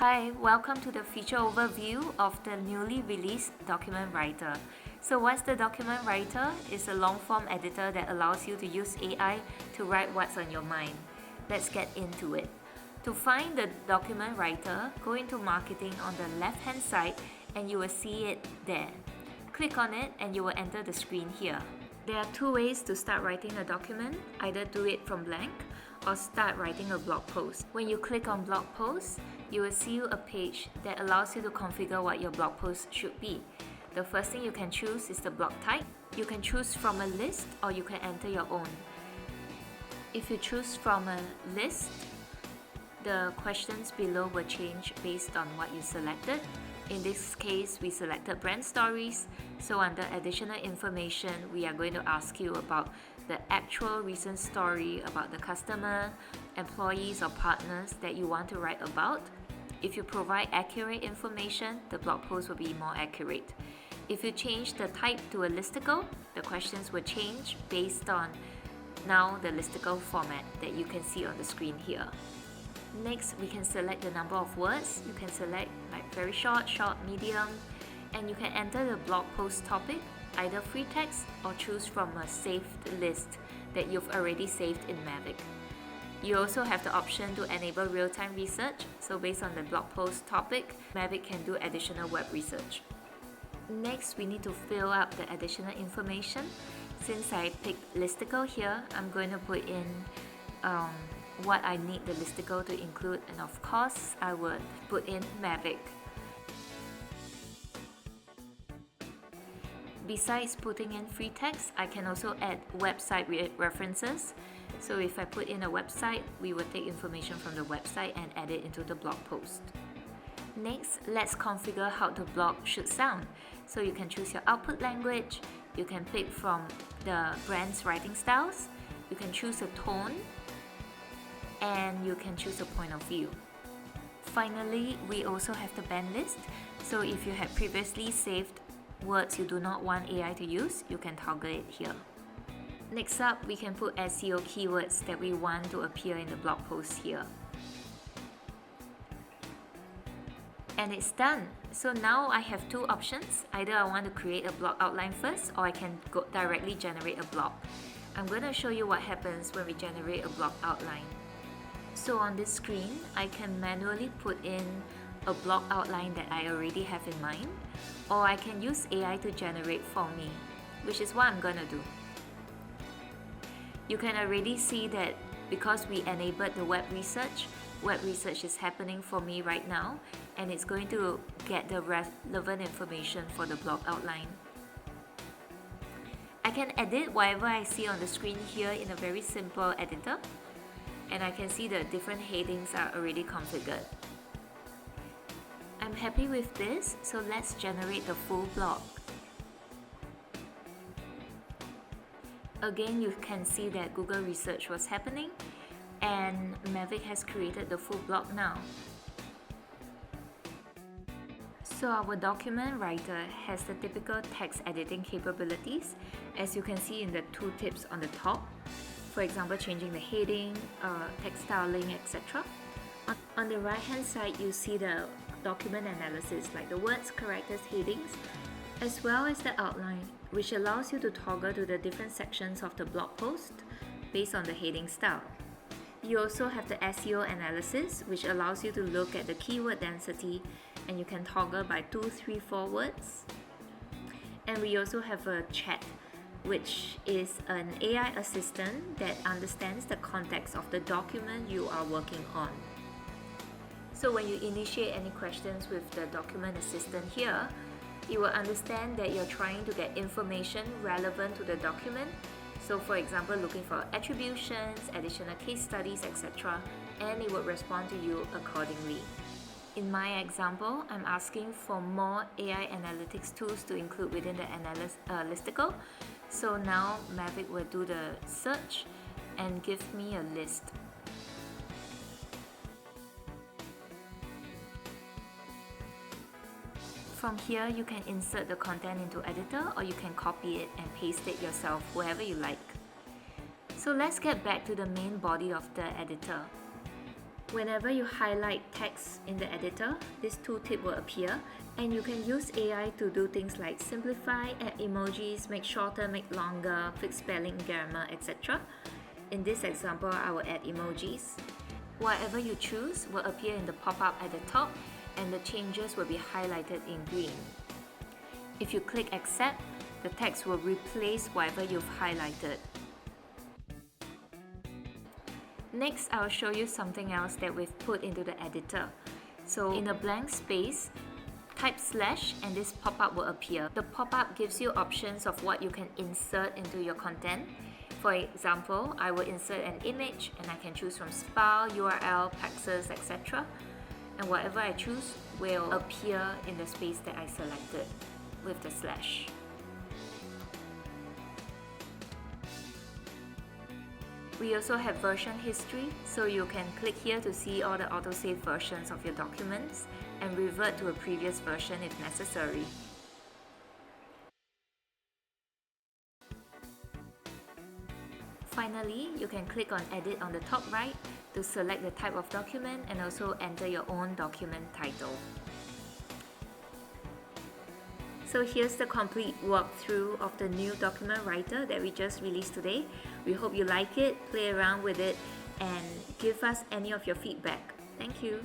Hi, welcome to the feature overview of the newly released Document Writer. So what's the Document Writer? It's a long-form editor that allows you to use AI to write what's on your mind. Let's get into it. To find the Document Writer, go into Marketing on the left-hand side and you will see it there. Click on it and you will enter the screen here. There are two ways to start writing a document, either do it from blank or start writing a blog post. When you click on blog posts, you will see a page that allows you to configure what your blog post should be. The first thing you can choose is the blog type. You can choose from a list or you can enter your own. If you choose from a list, the questions below will change based on what you selected. In this case, we selected brand stories. So under additional information, we are going to ask you about the actual recent story about the customer, employees or partners that you want to write about. If you provide accurate information, the blog post will be more accurate. If you change the type to a listicle, the questions will change based on now the listicle format that you can see on the screen here. Next, we can select the number of words. You can select like very short, medium, and you can enter the blog post topic, either free text or choose from a saved list that you've already saved in Mavic. You also have the option to enable real-time research, so based on the blog post topic, Mavic can do additional web research. Next, we need to fill up the additional information. Since I picked listicle here, I'm going to put in what I need the listicle to include, and of course, I would put in Mavic. Besides putting in free text, I can also add website references. So if I put in a website, we will take information from the website and add it into the blog post. Next, let's configure how the blog should sound. So you can choose your output language, you can pick from the brand's writing styles, you can choose a tone, and you can choose a point of view. Finally, we also have the band list. So if you had previously saved words you do not want AI to use, you can toggle it here. Next up, we can put SEO keywords that we want to appear in the blog post here. And it's done. So now I have two options. Either I want to create a blog outline first, or I can go directly generate a blog. I'm going to show you what happens when we generate a blog outline. So on this screen, I can manually put in a blog outline that I already have in mind, or I can use AI to generate for me, which is what I'm going to do. You can already see that because we enabled the web research is happening for me right now, and it's going to get the relevant information for the blog outline. I can edit whatever I see on the screen here in a very simple editor, and I can see the different headings are already configured. I'm happy with this, so let's generate the full blog. Again, you can see that Google research was happening and Mavic has created the full blog now. So our document writer has the typical text editing capabilities, as you can see in the two tips on the top. For example, changing the heading, text styling, etc. On the right hand side, you see the document analysis like the words, characters, headings, as well as the outline, which allows you to toggle to the different sections of the blog post based on the heading style. You also have the SEO analysis, which allows you to look at the keyword density, and you can toggle by 2, 3, 4 words. And we also have a chat, which is an AI assistant that understands the context of the document you are working on. So when you initiate any questions with the document assistant here, it will understand that you're trying to get information relevant to the document. So for example, looking for attributions, additional case studies, etc. And it will respond to you accordingly. In my example, I'm asking for more AI analytics tools to include within the listicle. So now Mavic will do the search and give me a list. From here, you can insert the content into editor, or you can copy it and paste it yourself, wherever you like. So let's get back to the main body of the editor. Whenever you highlight text in the editor, this tooltip will appear, and you can use AI to do things like simplify, add emojis, make shorter, make longer, fix spelling, grammar, etc. In this example, I will add emojis. Whatever you choose will appear in the pop-up at the top, and the changes will be highlighted in green. If you click accept, the text will replace whatever you've highlighted. Next, I'll show you something else that we've put into the editor. So in a blank space, type slash and this pop-up will appear. The pop-up gives you options of what you can insert into your content. For example, I will insert an image and I can choose from file, URL, paxes, etc. And whatever I choose will appear in the space that I selected with the slash. We also have version history, so you can click here to see all the autosave versions of your documents and revert to a previous version if necessary. Finally, you can click on Edit on the top right to select the type of document and also enter your own document title. So here's the complete walkthrough of the new document writer that we just released today. We hope you like it, play around with it, and give us any of your feedback. Thank you.